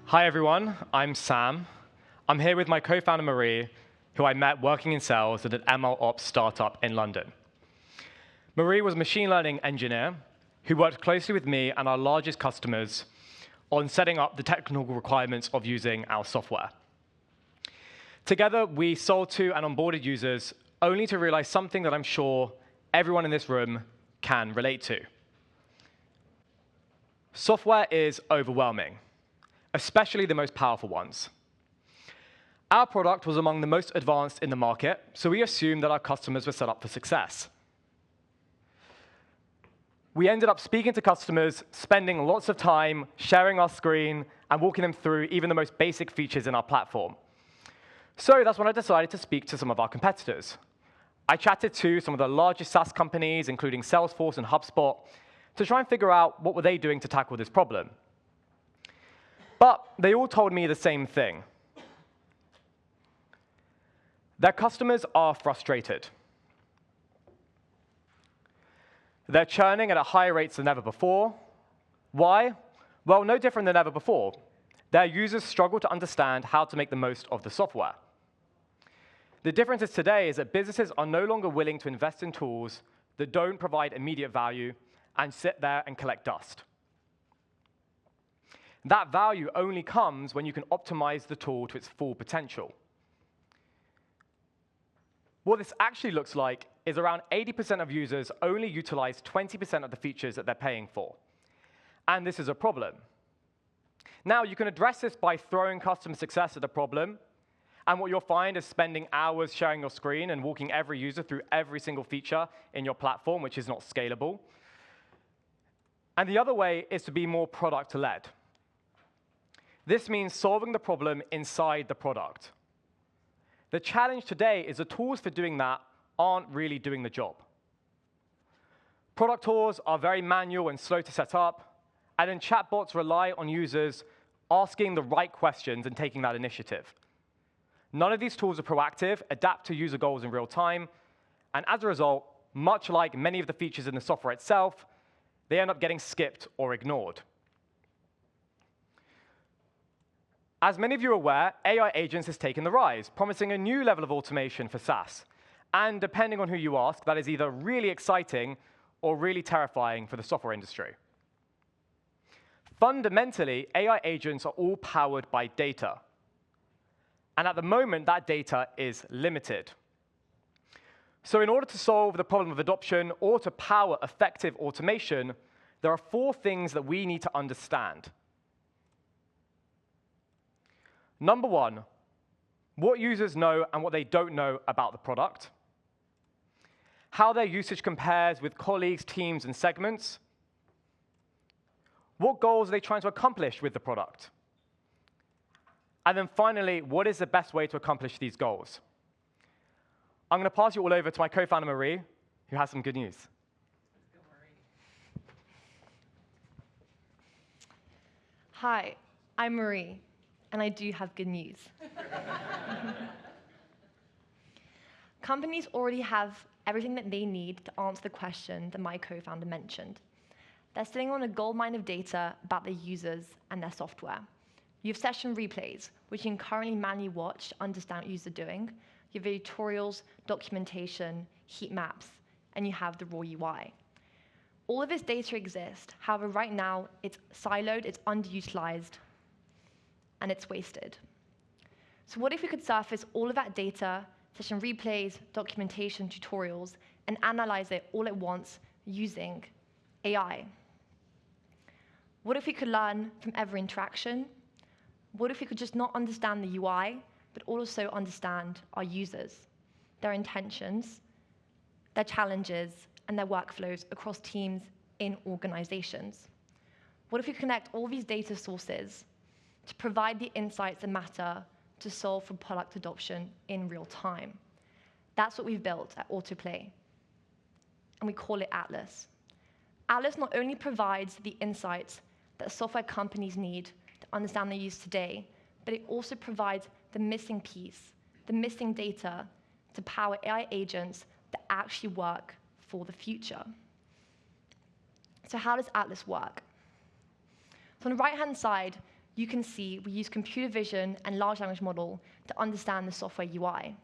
Hi, everyone. I'm Sam. I'm here with my co-founder, Marie, who I met working in sales at an ML Ops startup in London. Marie was a machine learning engineer who worked closely with me and our largest customers on setting up the technical requirements of using our software. Together, we sold to and onboarded users only to realize something that I'm sure everyone in this room can relate to. Software is overwhelming, especially the most powerful ones. Our product was among the most advanced in the market, so we assumed that our customers were set up for success. We ended up speaking to customers, spending lots of time sharing our screen and walking them through even the most basic features in our platform. So that's when I decided to speak to some of our competitors. I chatted to some of the largest SaaS companies, including Salesforce and HubSpot, to try and figure out what were they doing to tackle this problem. But they all told me the same thing. Their customers are frustrated. They're churning at higher rates than ever before. Why? Well, no different than ever before. Their users struggle to understand how to make the most of the software. The difference is today is that businesses are no longer willing to invest in tools that don't provide immediate value and sit there and collect dust. That value only comes when you can optimize the tool to its full potential. What this actually looks like is around 80% of users only utilize 20% of the features that they're paying for. And this is a problem. Now, you can address this by throwing customer success at the problem. And what you'll find is spending hours sharing your screen and walking every user through every single feature in your platform, which is not scalable. And the other way is to be more product-led. This means solving the problem inside the product. The challenge today is the tools for doing that aren't really doing the job. Product tools are very manual and slow to set up, and then chatbots rely on users asking the right questions and taking that initiative. None of these tools are proactive, adapt to user goals in real time, and as a result, much like many of the features in the software itself, they end up getting skipped or ignored. As many of you are aware, AI agents has taken the rise, promising a new level of automation for SaaS. And depending on who you ask, that is either really exciting or really terrifying for the software industry. Fundamentally, AI agents are all powered by data. And at the moment, that data is limited. So in order to solve the problem of adoption or to power effective automation, there are 4 things that we need to understand. Number 1, what users know and what they don't know about the product. How their usage compares with colleagues, teams, and segments. What goals are they trying to accomplish with the product? And then finally, what is the best way to accomplish these goals? I'm going to pass you all over to my co-founder, Marie, who has some good news. Hi, I'm Marie, and I do have good news. Companies already have everything that they need to answer the question that my co-founder mentioned. They're sitting on a goldmine of data about their users and their software. You have session replays, which you can currently manually watch to understand what users are doing. You have tutorials, documentation, heat maps, and you have the raw UI. All of this data exists. However, right now, it's siloed, it's underutilized, and it's wasted. So what if we could surface all of that data, session replays, documentation, tutorials, and analyze it all at once using AI? What if we could learn from every interaction? What if we could just not understand the UI, but also understand our users, their intentions, their challenges, and their workflows across teams in organizations? What if we connect all these data sources to provide the insights that matter to solve for product adoption in real time? That's what we've built at Autoplay, and we call it Atlas. Atlas not only provides the insights that software companies need to understand their use today, but it also provides the missing piece, the missing data to power AI agents that actually work for the future. So how does Atlas work? So on the right-hand side, you can see we use computer vision and large language model to understand the software UI.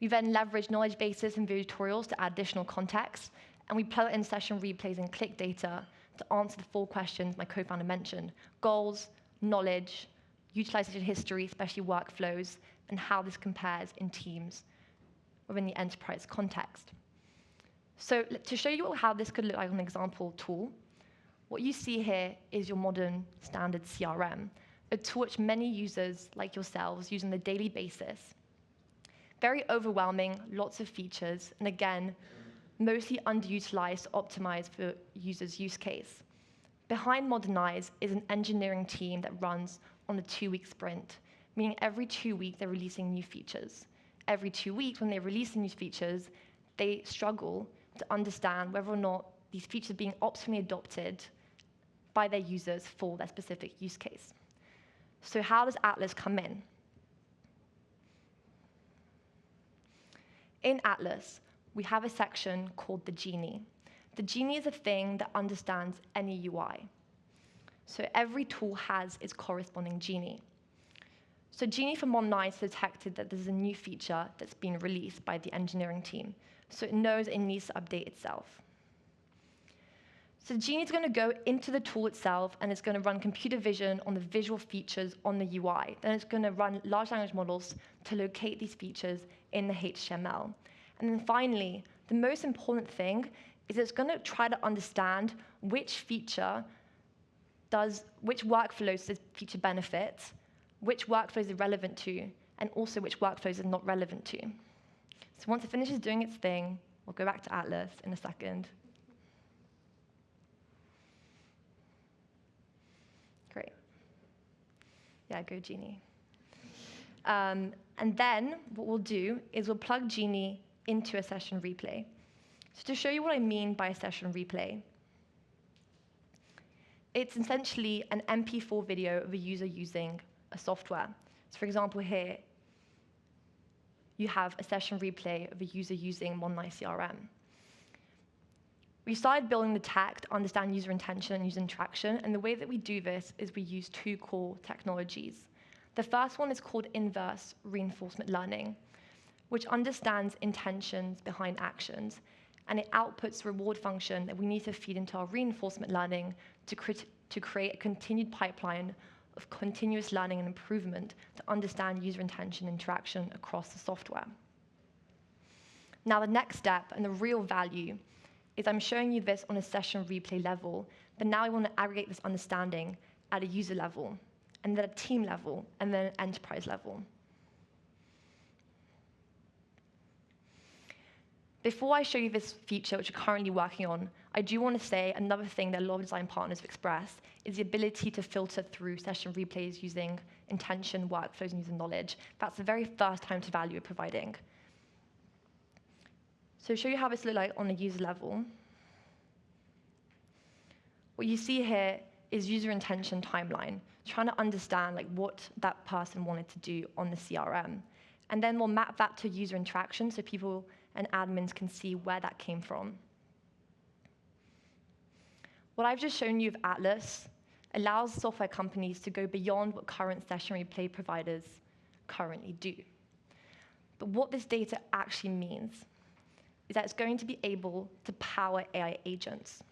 We then leverage knowledge bases and video tutorials to add additional context, and we plug in session replays and click data to answer the 4 questions my co-founder mentioned: goals, knowledge, utilization history, especially workflows, and how this compares in teams within the enterprise context. So to show you how this could look like an example tool, what you see here is your modern standard CRM, a tool which many users like yourselves use on a daily basis. Very overwhelming, lots of features, and again, mostly underutilized to optimize for users' use case. Behind Modernize is an engineering team that runs on a 2-week sprint, meaning every 2 weeks they're releasing new features. Every 2 weeks, when they release new features, they struggle to understand whether or not these features are being optimally adopted by their users for their specific use case. So how does Atlas come in? In Atlas, we have a section called the Genie. The Genie is a thing that understands any UI. So every tool has its corresponding Genie. So Genie for Modernize detected that there's a new feature that's been released by the engineering team. So it knows it needs to update itself. So Genie is going to go into the tool itself, and it's going to run computer vision on the visual features on the UI. Then it's going to run large language models to locate these features in the HTML. And then finally, the most important thing is it's going to try to understand which workflows this feature benefits, which workflows are relevant to, and also which workflows are not relevant to. So once it finishes doing its thing, we'll go back to Atlas in a second. Great. Yeah, go Genie. And then what we'll do is we'll plug Genie into a session replay. So to show you what I mean by a session replay, it's essentially an MP4 video of a user using a software. So for example, here, you have a session replay of a user using Modernize CRM. We started building the tech to understand user intention and user interaction, and the way that we do this is we use 2 core technologies. The first one is called inverse reinforcement learning, which understands intentions behind actions, and it outputs a reward function that we need to feed into our reinforcement learning to create a continued pipeline of continuous learning and improvement to understand user intention and interaction across the software. Now, the next step and the real value is I'm showing you this on a session replay level, but now I want to aggregate this understanding at a user level, and then a team level, and then an enterprise level. Before I show you this feature, which we're currently working on, I do want to say another thing that a lot of design partners have expressed is the ability to filter through session replays using intention, workflows, and user knowledge. That's the very first time to value we're providing. So to show you how this looks like on a user level, what you see here is user intention timeline, trying to understand what that person wanted to do on the CRM. And then we'll map that to user interaction so people and admins can see where that came from. What I've just shown you of Atlas allows software companies to go beyond what current session replay providers currently do. But what this data actually means is that it's going to be able to power AI agents,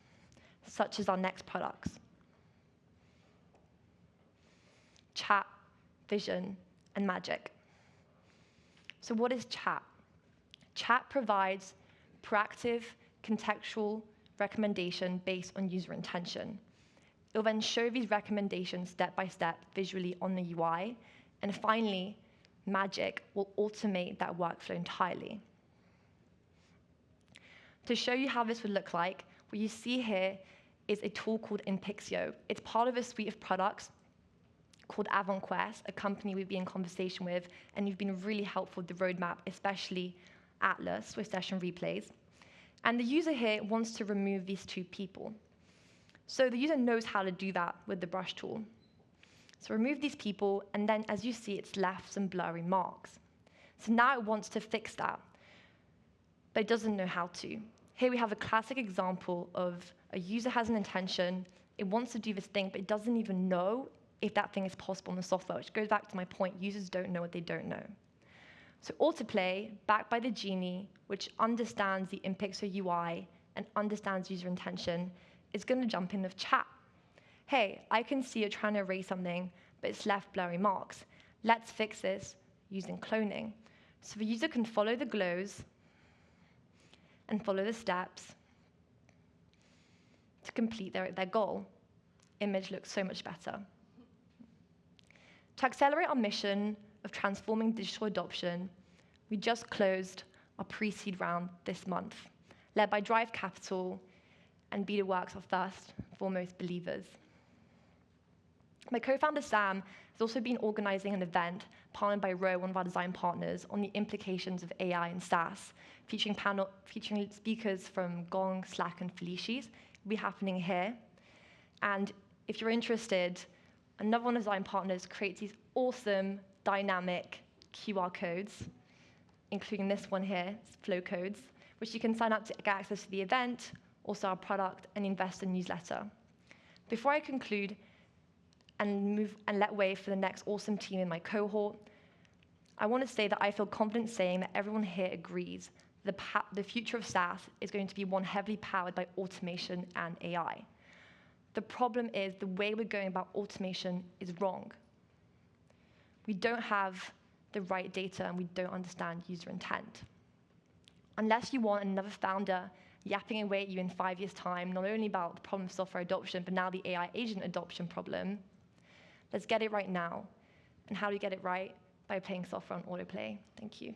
such as our next products: Chat, Vision, and Magic. So what is Chat? Chat provides proactive, contextual recommendation based on user intention. It will then show these recommendations step by step visually on the UI. And finally, Magic will automate that workflow entirely. To show you how this would look like, what you see here is a tool called Inpixio. It's part of a suite of products called AvantQuest, a company we've been in conversation with, and you've been really helpful with the roadmap, especially Atlas with session replays. And the user here wants to remove these 2 people. So the user knows how to do that with the brush tool. So remove these people, and then as you see, it's left some blurry marks. So now it wants to fix that, but it doesn't know how to. Here we have a classic example of a user has an intention, it wants to do this thing, but it doesn't even know if that thing is possible in the software, which goes back to my point, users don't know what they don't know. So Autoplay, backed by the Genie, which understands the in-pixel UI and understands user intention, is going to jump in with chat. Hey, I can see you're trying to erase something, but it's left blurry marks. Let's fix this using cloning. So the user can follow the glows and follow the steps to complete their goal. Image looks so much better. To accelerate our mission of transforming digital adoption, we just closed our pre-seed round this month, led by Drive Capital and Betaworks, our first foremost believers. My co-founder Sam has also been organizing an event partnered by Ro, one of our design partners, on the implications of AI and SaaS, featuring speakers from Gong, Slack, and Felici's. It'll be happening here. And if you're interested, another one of the design partners creates these awesome dynamic QR codes, including this one here, flow codes, which you can sign up to get access to the event, also our product and investor newsletter. Before I conclude and let way for the next awesome team in my cohort, I want to say that I feel confident saying that everyone here agrees the future of SaaS is going to be one heavily powered by automation and AI. The problem is the way we're going about automation is wrong. We don't have the right data and we don't understand user intent. Unless you want another founder yapping away at you in 5 years' time, not only about the problem of software adoption, but now the AI agent adoption problem, let's get it right now. And how do we get it right? By playing software on Autoplay. Thank you.